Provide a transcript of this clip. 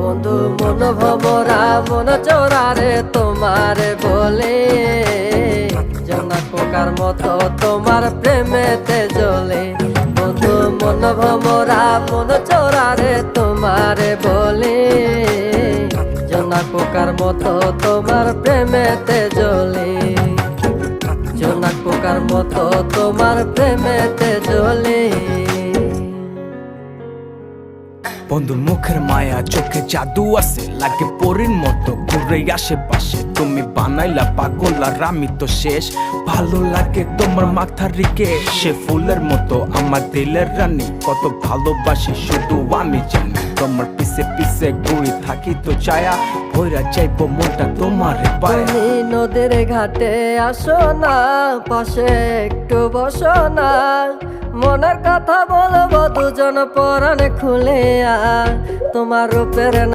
বন্ধু মন ভমরা মন চোরারে তোমারে বলে, জোনাক পোকার মতো তোমার প্রেমেতে জ্বলে। বন্ধু মন ভমরা মন চোরারে তোমারে বলে, জোনাক পোকার মতো তোমার প্রেমেতে জ্বলে। জোনাক পোকার মতো তোমার প্রেমেতে জ্বলে। বন্ধুর মুখের মায়া চোখে জাদু আছে, লাগে পরীর মতো ঘুরে আশেপাশে। তুমি বানাইলা পাগল আর আমি তো শেষ। ভালো লাগে তোমার মাথার রিকে, সে ফুলের মতো আমার দিলের রানী। কত ভালোবাসি শুধু আমি জানি, তোমার পিছে পিছে ঘুরে থাকি তো ছায়া। ভৈরা চাইবো মনটা তোমার পায়ে। তুমি নদীর ঘাটে আসো না, পাশে একটু বসো না। মনের কথা বলবো দুজন পরাণ খুলে, তোমার রূপের